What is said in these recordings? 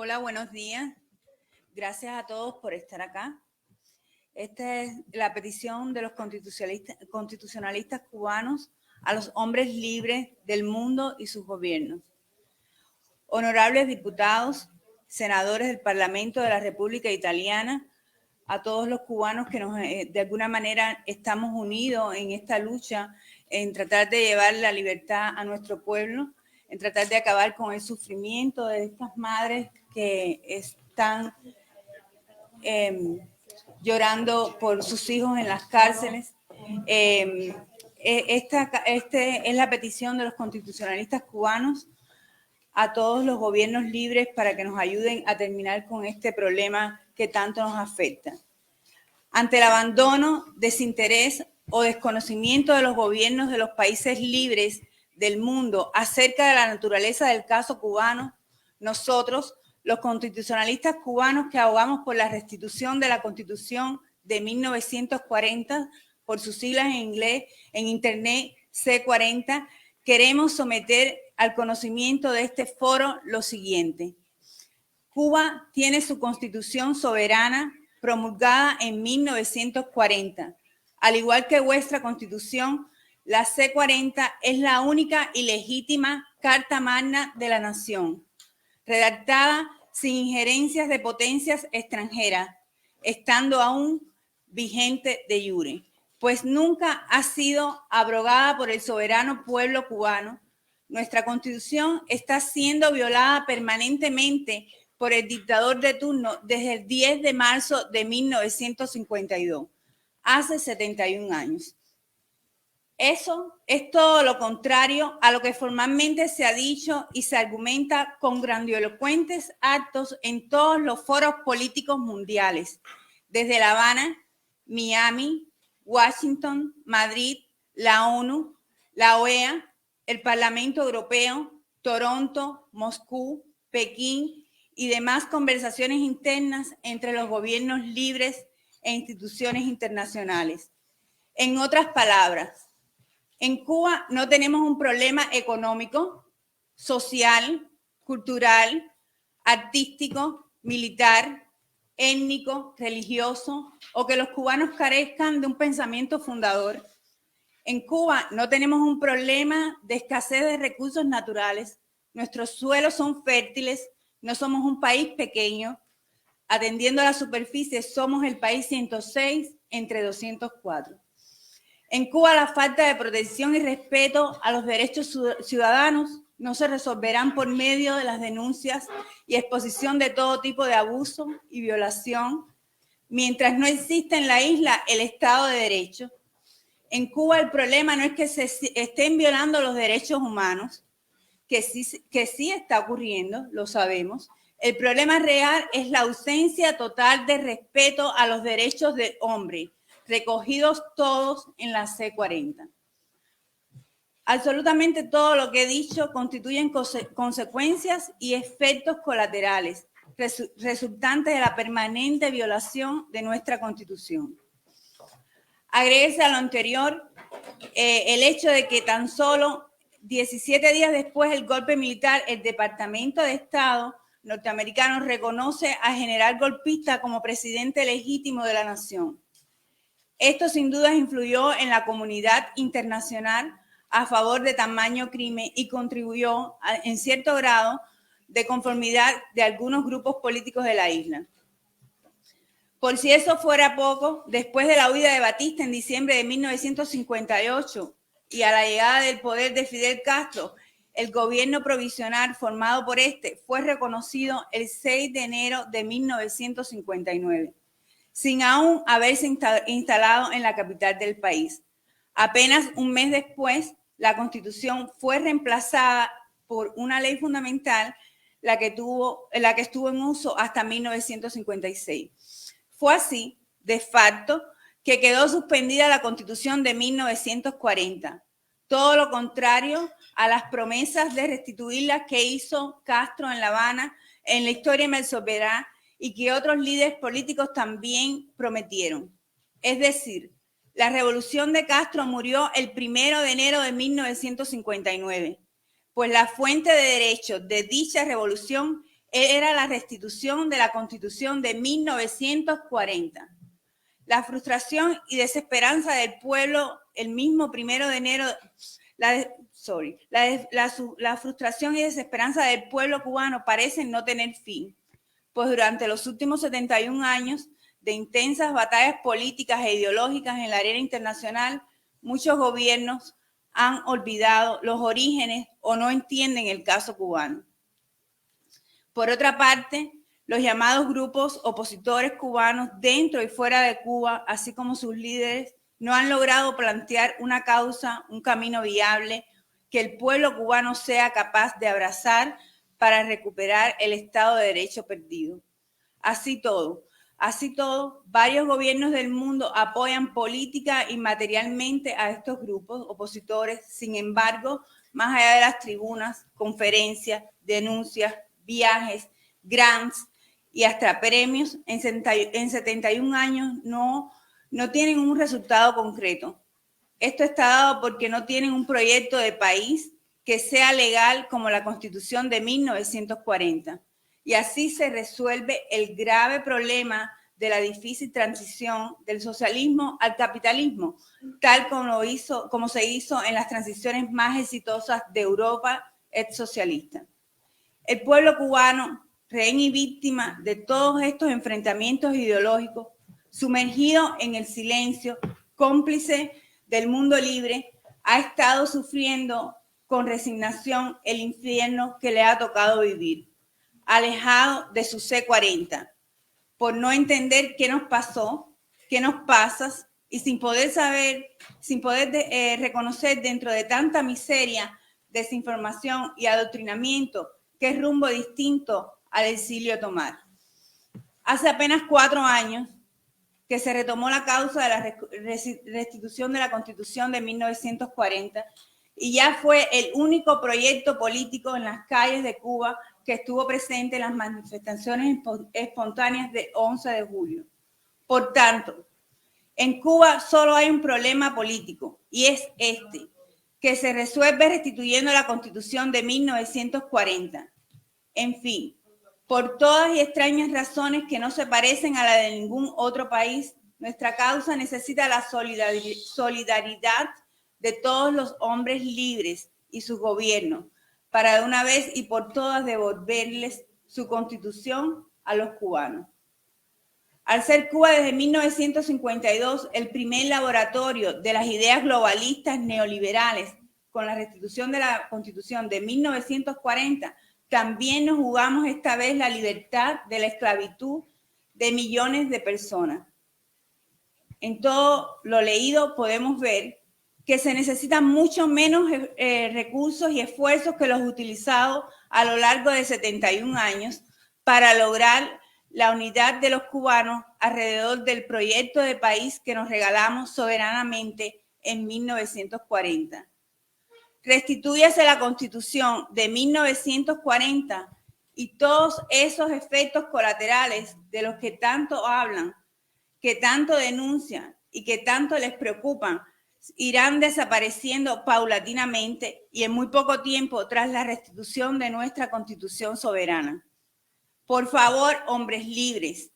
Hola, buenos días. Gracias a todos por estar acá. Esta es la petición de los constitucionalistas cubanos a los hombres libres del mundo y sus gobiernos. Honorables diputados, senadores del Parlamento de la República Italiana, a todos los cubanos que de alguna manera estamos unidos en esta lucha, en tratar de llevar la libertad a nuestro pueblo, en tratar de acabar con el sufrimiento de estas madres que están llorando por sus hijos en las cárceles. Esta es la petición de los constitucionalistas cubanos a todos los gobiernos libres para que nos ayuden a terminar con este problema que tanto nos afecta. Ante el abandono, desinterés o desconocimiento de los gobiernos de los países libres del mundo acerca de la naturaleza del caso cubano, nosotros, los constitucionalistas cubanos que abogamos por la restitución de la Constitución de 1940, por sus siglas en inglés, en internet C40, queremos someter al conocimiento de este foro lo siguiente. Cuba tiene su constitución soberana promulgada en 1940. Al igual que vuestra constitución, la C40 es la única y legítima Carta Magna de la Nación, redactada sin injerencias de potencias extranjeras, estando aún vigente de iure, pues nunca ha sido abrogada por el soberano pueblo cubano. Nuestra Constitución está siendo violada permanentemente por el dictador de turno desde el 10 de marzo de 1952, hace 71 años. Eso es todo lo contrario a lo que formalmente se ha dicho y se argumenta con grandilocuentes actos en todos los foros políticos mundiales, desde La Habana, Miami, Washington, Madrid, la ONU, la OEA, el Parlamento Europeo, Toronto, Moscú, Pekín y demás conversaciones internas entre los gobiernos libres e instituciones internacionales. En otras palabras, en Cuba no tenemos un problema económico, social, cultural, artístico, militar, étnico, religioso, o que los cubanos carezcan de un pensamiento fundador. En Cuba no tenemos un problema de escasez de recursos naturales. Nuestros suelos son fértiles, no somos un país pequeño. Atendiendo a la superficie, somos el país 106 entre 204. En Cuba, la falta de protección y respeto a los derechos ciudadanos no se resolverán por medio de las denuncias y exposición de todo tipo de abuso y violación, mientras no exista en la isla el Estado de Derecho. En Cuba el problema no es que se estén violando los derechos humanos, que sí está ocurriendo, lo sabemos. El problema real es la ausencia total de respeto a los derechos del hombre, recogidos todos en la C40. Absolutamente todo lo que he dicho constituyen consecuencias y efectos colaterales resultantes de la permanente violación de nuestra Constitución. Agréguese a lo anterior el hecho de que tan solo 17 días después del golpe militar, el Departamento de Estado norteamericano reconoce al general golpista como presidente legítimo de la nación. Esto sin duda influyó en la comunidad internacional a favor de tamaño crimen y contribuyó en cierto grado de conformidad de algunos grupos políticos de la isla. Por si eso fuera poco, después de la huida de Batista en diciembre de 1958 y a la llegada del poder de Fidel Castro, el gobierno provisional formado por este fue reconocido el 6 de enero de 1959. Sin aún haberse instalado en la capital del país. Apenas un mes después, la Constitución fue reemplazada por una ley fundamental, la que estuvo en uso hasta 1956. Fue así, de facto, que quedó suspendida la Constitución de 1940. Todo lo contrario a las promesas de restituirla que hizo Castro en La Habana, en la historia me resolverá, y que otros líderes políticos también prometieron. Es decir, la revolución de Castro murió el 1 de enero de 1959, pues la fuente de derechos de dicha revolución era la restitución de la Constitución de 1940. La frustración y desesperanza del pueblo el mismo 1 de enero, la frustración y desesperanza del pueblo cubano parecen no tener fin, pues durante los últimos 71 años de intensas batallas políticas e ideológicas en la arena internacional, muchos gobiernos han olvidado los orígenes o no entienden el caso cubano. Por otra parte, los llamados grupos opositores cubanos dentro y fuera de Cuba, así como sus líderes, no han logrado plantear una causa, un camino viable que el pueblo cubano sea capaz de abrazar para recuperar el Estado de Derecho perdido. Así todo, varios gobiernos del mundo apoyan política y materialmente a estos grupos opositores. Sin embargo, más allá de las tribunas, conferencias, denuncias, viajes, grants y hasta premios, en 71 años no tienen un resultado concreto. Esto está dado porque no tienen un proyecto de país que sea legal como la Constitución de 1940. Y así se resuelve el grave problema de la difícil transición del socialismo al capitalismo, tal como se hizo en las transiciones más exitosas de Europa exsocialista. El pueblo cubano, rehén y víctima de todos estos enfrentamientos ideológicos, sumergido en el silencio, cómplice del mundo libre, ha estado sufriendo con resignación el infierno que le ha tocado vivir, alejado de su C40, por no entender qué nos pasó, qué nos pasa, y sin poder reconocer dentro de tanta miseria, desinformación y adoctrinamiento qué rumbo distinto al exilio tomar. Hace apenas 4 años que se retomó la causa de la restitución de la Constitución de 1940 y ya fue el único proyecto político en las calles de Cuba que estuvo presente en las manifestaciones espontáneas del 11 de julio. Por tanto, en Cuba solo hay un problema político y es este, que se resuelve restituyendo la Constitución de 1940. En fin, por todas y extrañas razones que no se parecen a la de ningún otro país, nuestra causa necesita la solidaridad de todos los hombres libres y sus gobiernos para de una vez y por todas devolverles su Constitución a los cubanos. Al ser Cuba desde 1952 el primer laboratorio de las ideas globalistas neoliberales con la restitución de la Constitución de 1940, también nos jugamos esta vez la libertad de la esclavitud de millones de personas. En todo lo leído podemos ver que se necesitan mucho menos recursos y esfuerzos que los utilizados a lo largo de 71 años para lograr la unidad de los cubanos alrededor del proyecto de país que nos regalamos soberanamente en 1940. Restitúyase la Constitución de 1940 y todos esos efectos colaterales de los que tanto hablan, que tanto denuncian y que tanto les preocupan, irán desapareciendo paulatinamente y en muy poco tiempo tras la restitución de nuestra Constitución soberana. Por favor, hombres libres,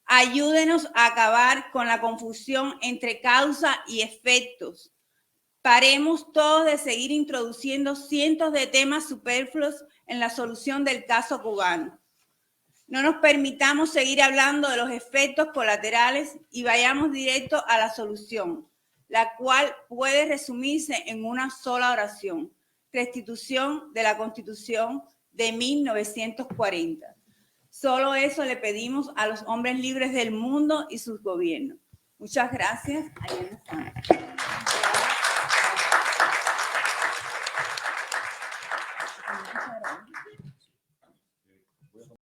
ayúdenos a acabar con la confusión entre causa y efectos. Paremos todos de seguir introduciendo cientos de temas superfluos en la solución del caso cubano. No nos permitamos seguir hablando de los efectos colaterales y vayamos directo a la solución, la cual puede resumirse en una sola oración: restitución de la Constitución de 1940. Solo eso le pedimos a los hombres libres del mundo y sus gobiernos. Muchas gracias.